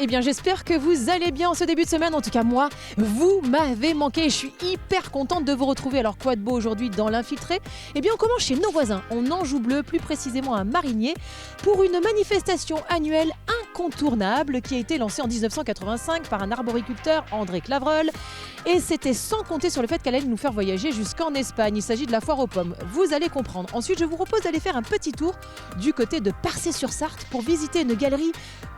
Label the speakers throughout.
Speaker 1: Eh bien, j'espère que vous allez bien en ce début de semaine. En tout cas, moi, vous m'avez manqué. Je suis hyper contente de vous retrouver. Alors, quoi de beau aujourd'hui dans l'Infiltré? Eh bien, on commence chez nos voisins, en Anjou Bleu, plus précisément à Marigné, pour une manifestation annuelle incontournable qui a été lancée en 1985 par un arboriculteur, André Clavreul. Et c'était sans compter sur le fait qu'elle allait nous faire voyager jusqu'en Espagne. Il s'agit de la foire aux pommes. Vous allez comprendre. Ensuite, je vous propose d'aller faire un petit tour du côté de Parçay-sur-Sarthe pour visiter une galerie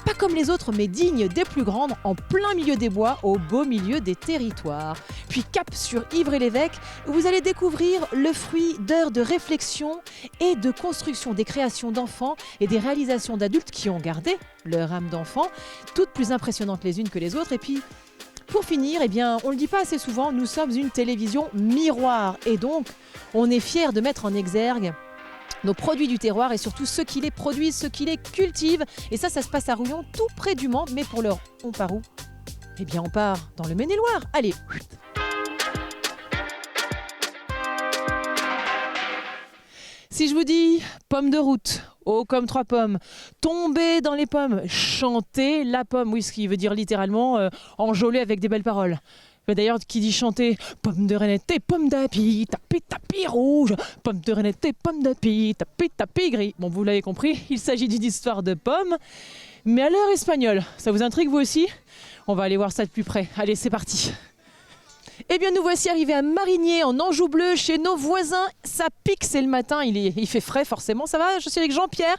Speaker 1: pas comme les autres, mais digne des plus grandes, en plein milieu des bois, au beau milieu des territoires. Puis cap sur Ivry-l'Évêque, où vous allez découvrir le fruit d'heures de réflexion et de construction des créations d'enfants et des réalisations d'adultes qui ont gardé leur âme d'enfant, toutes plus impressionnantes les unes que les autres. Et puis, pour finir, eh bien, on ne le dit pas assez souvent, nous sommes une télévision miroir. Et donc, on est fiers de mettre en exergue nos produits du terroir et surtout ceux qui les produisent, ceux qui les cultivent. Et ça se passe à Rouillon, tout près du Mans. Mais pour l'heure, on part où? Eh bien, on part dans le Maine-et-Loire. Allez. Si je vous dis pomme de route, haut comme 3 pommes, tomber dans les pommes, chanter la pomme, oui, ce qui veut dire littéralement enjôler avec des belles paroles. D'ailleurs, qui dit chanter, pomme de renette et pomme d'api, tapis rouge, pomme de renette et pomme d'api, tapis gris. Bon, vous l'avez compris, il s'agit d'une histoire de pommes, mais à l'heure espagnole. Ça vous intrigue vous aussi? On va aller voir ça de plus près. Allez, c'est parti. Eh bien, nous voici arrivés à Marigné, en Anjou Bleu, chez nos voisins. Ça pique, c'est le matin, il fait frais forcément. Ça va? Je suis avec Jean-Pierre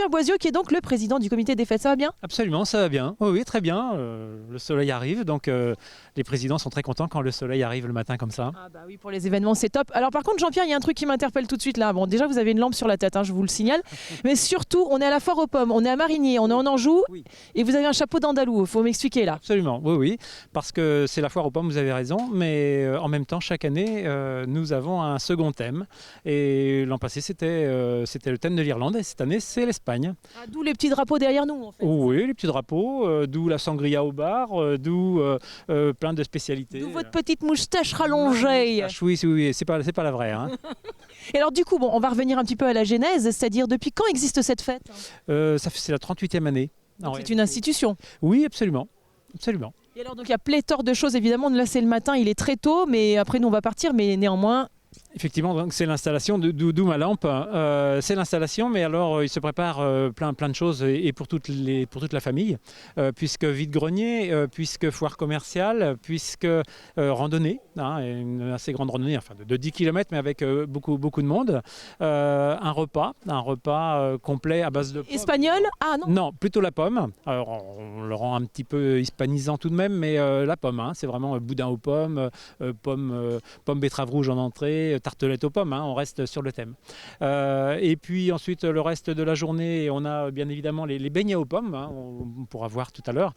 Speaker 1: Boisieux, qui est donc le président du comité des fêtes. Ça va bien?
Speaker 2: Absolument, ça va bien. Oui, très bien. Le soleil arrive, donc les présidents sont très contents quand le soleil arrive le matin comme ça.
Speaker 1: Ah bah oui, pour les événements, c'est top. Alors par contre, Jean-Pierre, il y a un truc qui m'interpelle tout de suite là. Bon, déjà, vous avez une lampe sur la tête, je vous le signale. Mais surtout, on est à la foire aux pommes, on est à Marigné, on est en Anjou, oui. Et vous avez un chapeau d'Andalou. Il faut m'expliquer là.
Speaker 2: Absolument, oui, parce que c'est la foire aux pommes, vous avez raison, mais en même temps, chaque année, nous avons un second thème. Et l'an passé, c'était le thème de l'Irlande, et cette année, c'est l'Espagne.
Speaker 1: Ah, d'où les petits drapeaux derrière nous, en fait.
Speaker 2: Oui, les petits drapeaux, d'où la sangria au bar, d'où plein de spécialités.
Speaker 1: D'où votre petite moustache rallongée.
Speaker 2: Oui, c'est pas la vraie.
Speaker 1: Et alors du coup, bon, on va revenir un petit peu à la genèse, c'est-à-dire depuis quand existe cette fête?
Speaker 2: C'est la 38e année.
Speaker 1: C'est une institution?
Speaker 2: Oui, absolument.
Speaker 1: Et alors donc il y a pléthore de choses évidemment. Là c'est le matin, il est très tôt, mais après nous on va partir, mais néanmoins.
Speaker 2: Effectivement, donc c'est l'installation, d'où ma lampe. C'est l'installation, mais alors il se prépare plein de choses et pour toute la famille, puisque vide-grenier, puisque foire commerciale, puisque randonnée, une assez grande randonnée, enfin de 10 km, mais avec beaucoup de monde. Un repas complet à base de pommes.
Speaker 1: Espagnol? Ah non.
Speaker 2: Non, plutôt la pomme. Alors on le rend un petit peu hispanisant tout de même, mais la pomme, c'est vraiment boudin aux pommes, pomme betterave rouge en entrée, tartelette aux pommes, on reste sur le thème. Et puis ensuite le reste de la journée, on a bien évidemment les beignets aux pommes, on pourra voir tout à l'heure.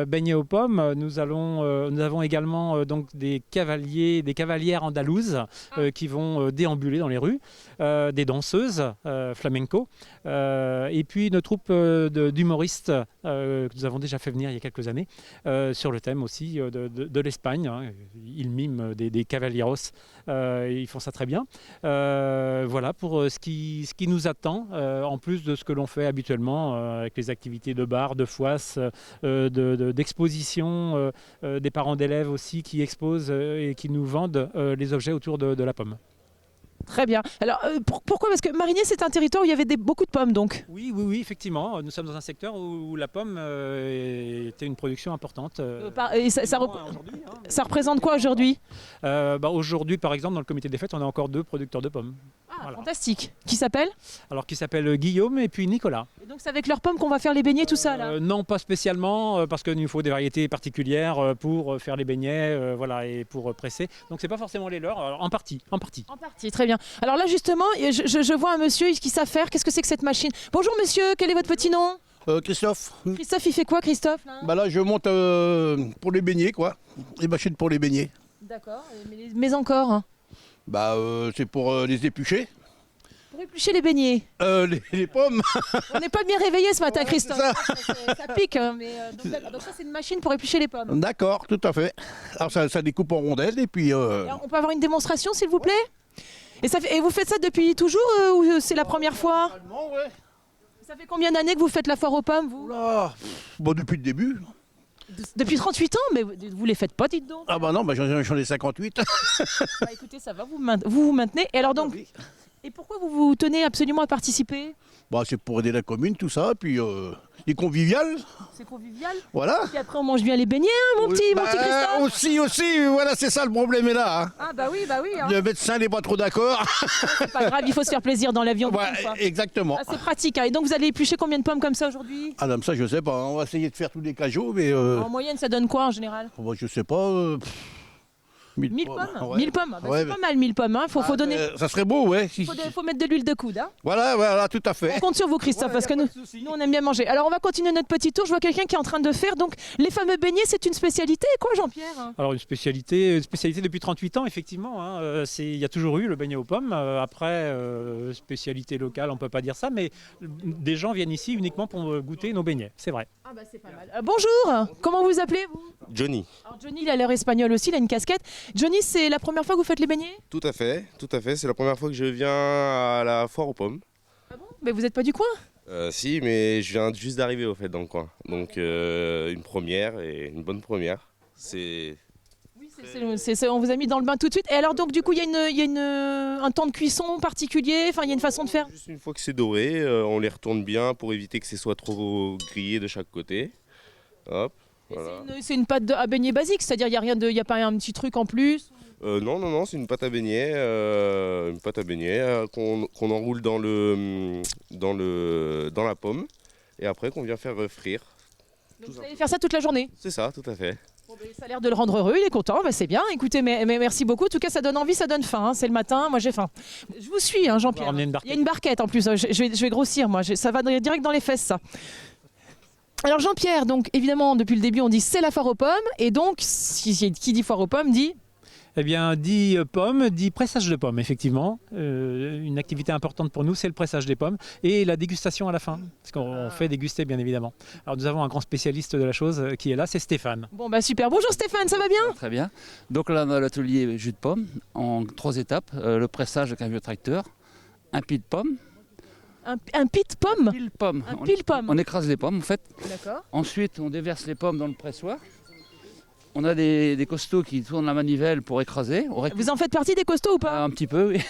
Speaker 2: Beignets aux pommes, nous avons également donc des cavalières andalouses qui vont déambuler dans les rues, des danseuses flamenco, et puis une troupe d'humoristes que nous avons déjà fait venir il y a quelques années sur le thème aussi de l'Espagne. Ils miment des cavalieros. Ils font ça très bien. Voilà pour ce qui nous attend, en plus de ce que l'on fait habituellement avec les activités de bar, de foisse, d'exposition, des parents d'élèves aussi qui exposent et qui nous vendent les objets autour de la pomme.
Speaker 1: Très bien. Alors pourquoi? Parce que Marigné, c'est un territoire où il y avait beaucoup de pommes donc.
Speaker 2: Oui, effectivement. Nous sommes dans un secteur où la pomme était une production importante.
Speaker 1: Et ça représente quoi aujourd'hui?
Speaker 2: Aujourd'hui, par exemple, dans le comité des fêtes, on a encore 2 producteurs de pommes.
Speaker 1: Voilà. Fantastique. Qui s'appellent?
Speaker 2: Alors, qui s'appellent Guillaume et puis Nicolas.
Speaker 1: Et donc, c'est avec leurs pommes qu'on va faire les beignets, tout ça là?
Speaker 2: Non, pas spécialement, parce qu'il nous faut des variétés particulières pour faire les beignets, et pour presser. Donc, c'est pas forcément les leurs, en partie. En partie,
Speaker 1: très bien. Alors là, justement, je vois un monsieur qui sait faire. Qu'est-ce que c'est que cette machine? Bonjour monsieur, quel est votre petit nom?
Speaker 3: Christophe.
Speaker 1: Christophe, il fait quoi, Christophe là?
Speaker 3: Là, je monte pour les beignets, quoi. Les machines pour les beignets.
Speaker 1: D'accord, mais encore
Speaker 3: c'est pour les éplucher.
Speaker 1: Pour éplucher les beignets.
Speaker 3: Les pommes.
Speaker 1: On n'est pas bien réveillés ce matin, Christophe. Ça pique, mais donc ça c'est une machine pour éplucher les pommes.
Speaker 3: D'accord, tout à fait. Alors ça découpe en rondelles et puis...
Speaker 1: Alors, on peut avoir une démonstration s'il vous plaît? Et vous faites ça depuis toujours ou c'est la première fois?
Speaker 3: Ouais.
Speaker 1: Ça fait combien d'années que vous faites la foire aux pommes, vous?
Speaker 3: Oula, bon, depuis le début.
Speaker 1: Depuis 38 ans? Mais vous les faites pas, dites donc.
Speaker 3: Ah bah non, bah j'en ai 58.
Speaker 1: Bah, écoutez, ça va, vous maintenez. Et alors donc,
Speaker 3: Oui.
Speaker 1: et pourquoi vous vous tenez absolument à participer?
Speaker 3: Bah c'est pour aider la commune, tout ça, puis les conviviales,
Speaker 1: C'est convivial.
Speaker 3: voilà.
Speaker 1: Puis après, on mange bien les beignets, hein, mon petit Christophe.
Speaker 3: Aussi, voilà, c'est ça le problème est là. Hein.
Speaker 1: Ah bah oui. Hein.
Speaker 3: Le médecin n'est pas trop d'accord.
Speaker 1: C'est pas grave, il faut se faire plaisir dans l'avion.
Speaker 3: Ouais, exactement.
Speaker 1: Ah, c'est pratique. Hein. Et donc, vous allez éplucher combien de pommes comme ça aujourd'hui?
Speaker 3: Ah non, ça je sais pas, on va essayer de faire tous les cajots, mais
Speaker 1: En moyenne, ça donne quoi en général?
Speaker 3: bah, je sais pas.
Speaker 1: 1000 pommes.
Speaker 3: Ouais.
Speaker 1: 1000 pommes. Ah bah,
Speaker 3: Ouais,
Speaker 1: c'est pas mal, 1000 pommes. Hein. Faut donner.
Speaker 3: ça serait beau, ouais.
Speaker 1: Faut mettre de l'huile de coude. Hein.
Speaker 3: Voilà, tout à fait.
Speaker 1: On compte sur vous, Christophe, parce que nous, on aime bien manger. Alors, on va continuer notre petit tour. Je vois quelqu'un qui est en train de faire donc les fameux beignets. C'est une spécialité, quoi, Jean-Pierre?
Speaker 2: Alors une spécialité depuis 38 ans, effectivement. Hein, il y a toujours eu le beignet aux pommes. Après, spécialité locale, on ne peut pas dire ça, mais des gens viennent ici uniquement pour goûter nos beignets, c'est vrai.
Speaker 1: Ah bah c'est pas mal. Bonjour, comment vous appelez vous?
Speaker 4: Johnny.
Speaker 1: Alors Johnny, il a l'air espagnol aussi, il a une casquette. Johnny, c'est la première fois que vous faites les beignets?
Speaker 4: Tout à fait. C'est la première fois que je viens à la foire aux pommes.
Speaker 1: Ah bon? Mais vous n'êtes pas du coin?
Speaker 4: Si, mais je viens juste d'arriver au fait dans le coin. Donc une première et une bonne première. C'est
Speaker 1: Oui, on vous a mis dans le bain tout de suite. Et alors donc du coup, il y a un temps de cuisson particulier, enfin il y a une façon de faire?
Speaker 4: juste une fois que c'est doré, on les retourne bien pour éviter que ce soit trop grillé de chaque côté. Hop. Voilà.
Speaker 1: C'est une pâte à beignet basique, c'est-à-dire il n'y a pas un petit truc en plus?
Speaker 4: Non, c'est une pâte à beignet, qu'on enroule dans la pomme et après qu'on vient faire frire.
Speaker 1: Donc vous allez faire ça toute la journée?
Speaker 4: C'est ça, tout à fait.
Speaker 1: Bon, ben, ça a l'air de le rendre heureux, il est content, ben, c'est bien. Écoutez, mais merci beaucoup. En tout cas, ça donne envie, ça donne faim. Hein. C'est le matin, moi j'ai faim. Je vous suis, hein, Jean-Pierre.
Speaker 2: On va ramener une
Speaker 1: Il y a une barquette en plus. Je vais grossir, moi. Ça va direct dans les fesses, ça. Alors Jean-Pierre, donc évidemment, depuis le début, on dit c'est la foire aux pommes. Et donc, qui dit foire aux pommes dit...
Speaker 2: Eh bien, dit pommes, dit pressage de pommes, effectivement. Une activité importante pour nous, c'est le pressage des pommes et la dégustation à la fin, parce qu'on fait déguster, bien évidemment. Alors, nous avons un grand spécialiste de la chose qui est là, c'est Stéphane.
Speaker 1: Bon, bah super. Bonjour Stéphane, ça va bien?
Speaker 5: Très bien. Donc là, on a l'atelier jus de pomme en 3 étapes. Le pressage avec un vieux tracteur, un pile de pommes.
Speaker 1: Un pit pomme?
Speaker 5: Pile pomme.
Speaker 1: Un pile pomme.
Speaker 5: On écrase les pommes en fait.
Speaker 1: D'accord.
Speaker 5: Ensuite, on déverse les pommes dans le pressoir. On a des costauds qui tournent la manivelle pour écraser.
Speaker 1: Vous en faites partie des costauds ou pas?
Speaker 5: Un petit peu, oui.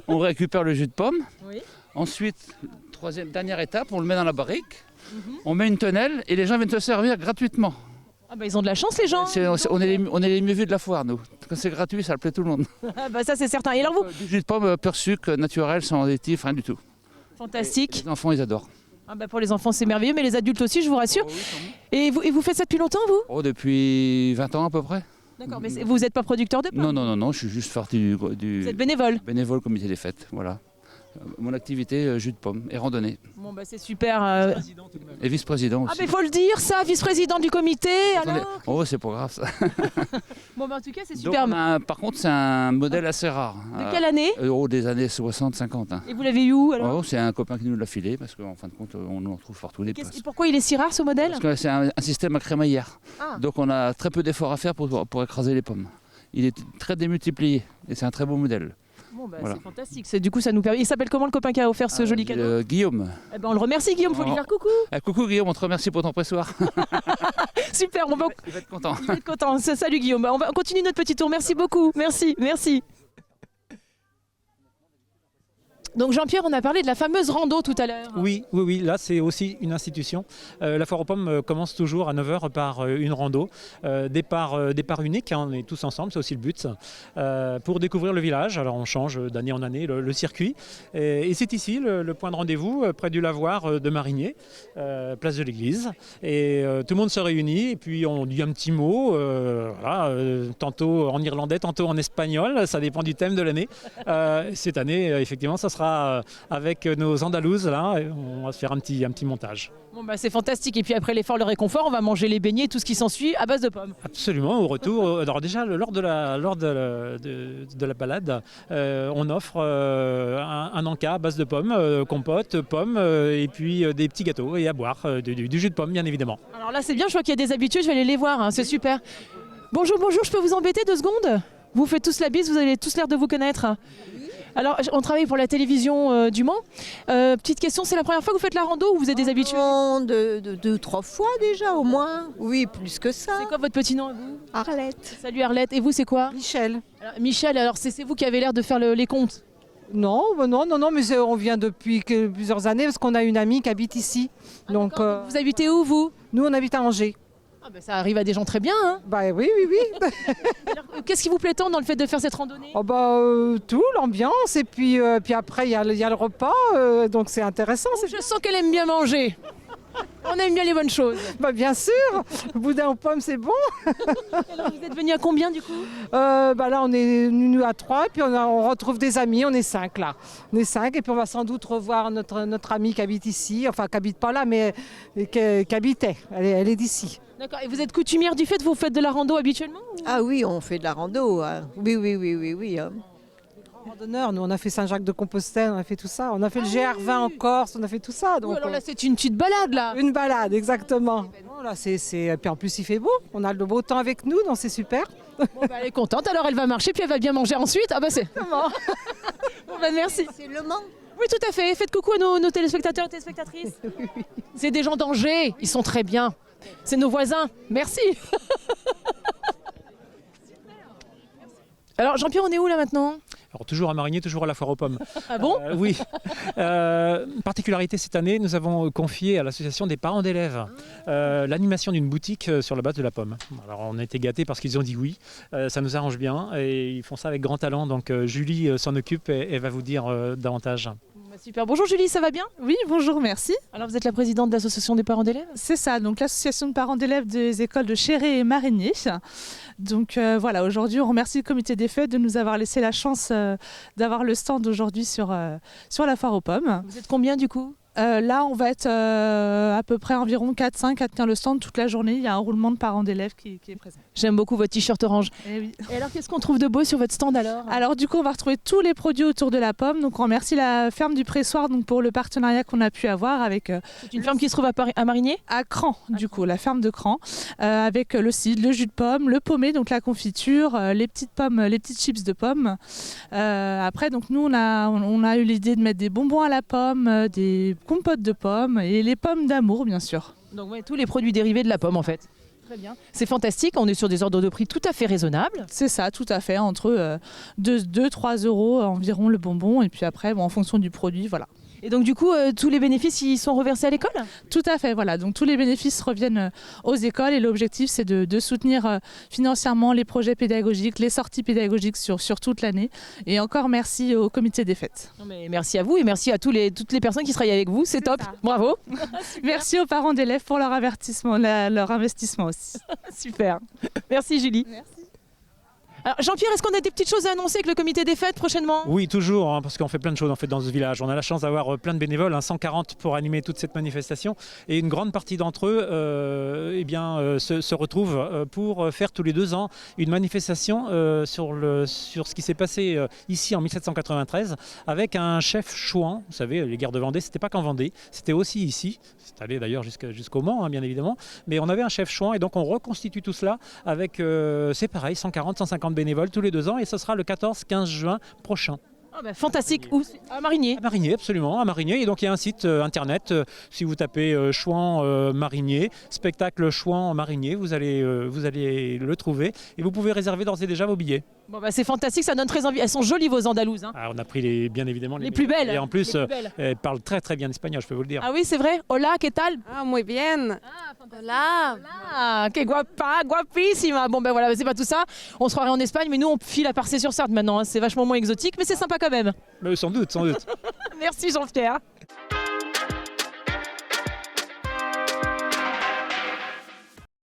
Speaker 5: On récupère le jus de pomme.
Speaker 1: Oui.
Speaker 5: Ensuite, dernière étape, on le met dans la barrique. On met une tonnelle et les gens viennent se servir gratuitement.
Speaker 1: Ah bah ils ont de la chance les gens.
Speaker 5: On est les mieux vus de la foire, nous. Quand c'est gratuit, ça plaît tout le monde.
Speaker 1: Ah bah ça c'est certain. Et alors vous?
Speaker 5: Du jus de pomme pur sucre, naturel, sans additifs, rien du tout.
Speaker 1: Fantastique.
Speaker 5: Les enfants, ils adorent.
Speaker 1: Ah bah pour les enfants c'est merveilleux, mais les adultes aussi, je vous rassure.
Speaker 5: Oh,
Speaker 1: Et vous faites ça depuis longtemps vous?
Speaker 5: Oh, depuis 20 ans à peu près.
Speaker 1: D'accord, mais vous n'êtes pas producteur de pommes?
Speaker 5: Non, je suis juste parti du
Speaker 1: Vous êtes bénévole?
Speaker 5: bénévole comité des fêtes, voilà. Mon activité, jus de pomme et randonnée.
Speaker 1: Bon bah c'est super.
Speaker 5: Et vice-président aussi.
Speaker 1: Ah mais faut le dire ça, vice-président du comité, alors?
Speaker 5: Oh, c'est pas grave ça.
Speaker 1: Bon bah en tout cas c'est
Speaker 5: Donc,
Speaker 1: super.
Speaker 5: par contre, c'est un modèle assez rare.
Speaker 1: De quelle année?
Speaker 5: Des années 60-50. Hein.
Speaker 1: Et vous l'avez eu où alors?
Speaker 5: Oh, c'est un copain qui nous l'a filé parce qu'en fin de compte, on en trouve partout des places.
Speaker 1: Pourquoi il est si rare ce modèle?
Speaker 5: Parce que c'est un système à crémaillère.
Speaker 1: Ah.
Speaker 5: Donc on a très peu d'efforts à faire pour écraser les pommes. Il est très démultiplié et c'est un très beau modèle.
Speaker 1: Bon bah
Speaker 5: Voilà.
Speaker 1: c'est fantastique. Du coup ça nous permet. Il s'appelle comment le copain qui a offert ce joli cadeau?
Speaker 5: Guillaume.
Speaker 1: Eh ben on le remercie Guillaume, faut lui faire coucou.
Speaker 5: Coucou Guillaume, on te remercie pour ton pressoir.
Speaker 1: Super, on va...
Speaker 5: Il va être content.
Speaker 1: Il va être content. Salut Guillaume. On va continuer notre petit tour. Merci beaucoup. Merci. Donc Jean-Pierre, on a parlé de la fameuse rando tout à l'heure.
Speaker 2: Oui, là c'est aussi une institution. La foire aux pommes commence toujours à 9h par une rando. Départ unique, hein, on est tous ensemble, c'est aussi le but. Pour découvrir le village, alors on change d'année en année le circuit. Et c'est ici le point de rendez-vous, près du lavoir de Marigné, place de l'église. Et tout le monde se réunit et puis on dit un petit mot, tantôt en irlandais, tantôt en espagnol, ça dépend du thème de l'année. Cette année, effectivement, ça sera avec nos Andalouses, là, on va se faire un petit montage.
Speaker 1: Bon bah c'est fantastique. Et puis après l'effort, le réconfort, on va manger les beignets, tout ce qui s'ensuit à base de pommes.
Speaker 2: Absolument, au retour. Alors déjà, lors de la balade, on offre un encas à base de pommes, compote, pommes, et puis des petits gâteaux et à boire, du jus de pomme, bien évidemment.
Speaker 1: Alors là c'est bien, je vois qu'il y a des habitués, je vais aller les voir, hein, c'est super. Bonjour, je peux vous embêter 2 secondes? Vous faites tous la bise, vous avez tous l'air de vous connaître. Alors, on travaille pour la télévision du Mans. Petite question, c'est la première fois que vous faites la rando ou vous êtes des habitués?
Speaker 6: Deux, trois fois déjà au moins. Oui, plus que ça.
Speaker 1: C'est quoi votre petit nom à vous?
Speaker 6: Arlette.
Speaker 1: Salut Arlette. Et vous, c'est quoi?
Speaker 7: Michel.
Speaker 1: Alors, Michel, alors c'est vous qui avez l'air de faire les comptes.
Speaker 7: Non, mais on vient depuis plusieurs années parce qu'on a une amie qui habite ici. Donc,
Speaker 1: Vous habitez où, vous?
Speaker 7: nous, on habite à Angers.
Speaker 1: Ah ben, ça arrive à des gens très bien, hein.
Speaker 7: Bah oui.
Speaker 1: Alors, qu'est-ce qui vous plaît tant dans le fait de faire cette randonnée?
Speaker 7: Oh tout, l'ambiance, et puis après, il y a le repas, donc c'est intéressant.
Speaker 1: Je sens qu'elle aime bien manger. On aime bien les bonnes choses.
Speaker 7: Bah, bien sûr, le boudin aux pommes, c'est bon.
Speaker 1: Alors, vous êtes venus à combien du coup?
Speaker 7: Là, on est nous à 3, et puis on retrouve des amis, on est 5 là. On est 5, et puis on va sans doute revoir notre amie qui habite ici, enfin qui habite pas là, mais qui habitait, elle est d'ici.
Speaker 1: D'accord. Et vous êtes coutumière du fait, vous faites de la rando habituellement ou...
Speaker 6: Ah oui, on fait de la rando. Hein. Oui. Hein.
Speaker 7: Randonneur, nous on a fait Saint-Jacques-de-Compostelle, on a fait tout ça. On a fait le GR20 en Corse, on a fait tout ça. Donc,
Speaker 1: Oui, alors là, c'est une petite balade là.
Speaker 7: une balade, exactement. Bon, là, puis en plus il fait beau, on a le beau temps avec nous, donc c'est super.
Speaker 1: Bon, bah, elle est contente, alors elle va marcher, puis elle va bien manger ensuite. Ah bah c'est... Bon, bah, merci.
Speaker 6: C'est Le Mans.
Speaker 1: Oui, tout à fait. Faites coucou à nos téléspectateurs et téléspectatrices. C'est des gens d'Angers, ils sont très bien. C'est nos voisins. Merci. Alors Jean-Pierre, on est où là maintenant?
Speaker 2: Alors toujours à Marigné, toujours à la foire aux pommes.
Speaker 1: Ah bon?
Speaker 2: Oui. Particularité cette année, nous avons confié à l'association des parents d'élèves l'animation d'une boutique sur la base de la pomme. Alors on a été gâtés parce qu'ils ont dit oui. Ça nous arrange bien et ils font ça avec grand talent. Donc Julie s'en occupe et va vous dire davantage.
Speaker 1: Bah, super. Bonjour Julie, ça va bien?
Speaker 8: Oui, bonjour, merci.
Speaker 1: Alors vous êtes la présidente de l'association des parents d'élèves?
Speaker 8: C'est ça, donc l'association de parents d'élèves des écoles de Chéré et Marigné. Donc voilà, aujourd'hui on remercie le comité des fêtes de nous avoir laissé la chance d'avoir le stand aujourd'hui sur la foire aux pommes.
Speaker 1: Vous êtes combien du coup?
Speaker 8: Là on va être à peu près environ 4-5 à tenir le stand toute la journée. Il y a un roulement de parents d'élèves qui est présent.
Speaker 1: J'aime beaucoup votre t-shirt orange.
Speaker 8: Et oui.
Speaker 1: Et alors qu'est-ce qu'on trouve de beau sur votre stand alors?
Speaker 8: Alors du coup on va retrouver tous les produits autour de la pomme. Donc on remercie la ferme du Pressoir donc, pour le partenariat qu'on a pu avoir avec
Speaker 1: C'est une ferme qui se trouve à Marigné?
Speaker 8: à Cran, du coup, la ferme de Cran, avec le cidre, le jus de pomme, le paumé, donc la confiture, les petites pommes, les petites chips de pommes. Après, donc nous, on a eu l'idée de mettre des bonbons à la pomme, des compotes de pommes et les pommes d'amour, bien sûr.
Speaker 1: Donc ouais, tous les produits dérivés de la pomme en fait. Très bien. C'est fantastique, on est sur des ordres de prix tout à fait raisonnables.
Speaker 8: C'est ça, tout à fait, entre 2-3 euros environ le bonbon, et puis après, bon, en fonction du produit, voilà.
Speaker 1: Et donc du coup, tous les bénéfices, ils sont reversés à l'école?
Speaker 8: Tout à fait, voilà. Donc tous les bénéfices reviennent aux écoles et l'objectif c'est de soutenir financièrement les projets pédagogiques, les sorties pédagogiques sur toute l'année. Et encore merci au comité des fêtes.
Speaker 1: Non, mais merci à vous et merci à toutes les personnes qui travaillent avec vous, c'est top.
Speaker 8: ça.
Speaker 1: Bravo.
Speaker 8: Merci aux parents d'élèves pour leur investissement aussi.
Speaker 1: Super. Merci Julie.
Speaker 8: Merci.
Speaker 1: Alors Jean-Pierre, est-ce qu'on a des petites choses à annoncer avec le comité des fêtes prochainement?
Speaker 2: Oui, toujours, parce qu'on fait plein de choses en fait dans ce village. On a la chance d'avoir plein de bénévoles, 140 pour animer toute cette manifestation. Et une grande partie d'entre eux se retrouvent pour faire tous les 2 ans une manifestation sur ce qui s'est passé ici en 1793 avec un chef chouan. Vous savez, les guerres de Vendée, c'était pas qu'en Vendée, c'était aussi ici. C'est allé d'ailleurs jusqu'au Mans, bien évidemment. Mais on avait un chef chouan et donc on reconstitue tout cela avec, c'est pareil, 140, 150 bénévoles tous les 2 ans et ce sera le 14-15 juin prochain.
Speaker 1: Ah bah, fantastique. Où? À Marigné.
Speaker 2: À Marigné, absolument, à Marigné. Et donc il y a un site internet, si vous tapez Chouan Marigné, spectacle Chouan Marigné, vous allez le trouver et vous pouvez réserver d'ores et déjà vos billets.
Speaker 1: Bon bah, c'est fantastique, ça donne très envie. Elles sont jolies vos andalouses. Hein.
Speaker 2: Ah, on a pris bien évidemment
Speaker 1: Les plus belles.
Speaker 2: Et en plus,
Speaker 1: Les plus belles.
Speaker 2: elles parlent très très bien espagnol, je peux vous le dire.
Speaker 1: Ah oui, c'est vrai. Hola, ¿qué tal?
Speaker 9: Ah, muy bien. Hola.
Speaker 1: Ah, que guapa, guapissima. Bon ben voilà, c'est pas tout ça. On se croirait en Espagne, mais nous on file à Parcé-sur-Sarthe maintenant. Hein. C'est vachement moins exotique, mais c'est sympa quand même.
Speaker 2: Sans doute, sans doute.
Speaker 1: Merci Jean-Pierre.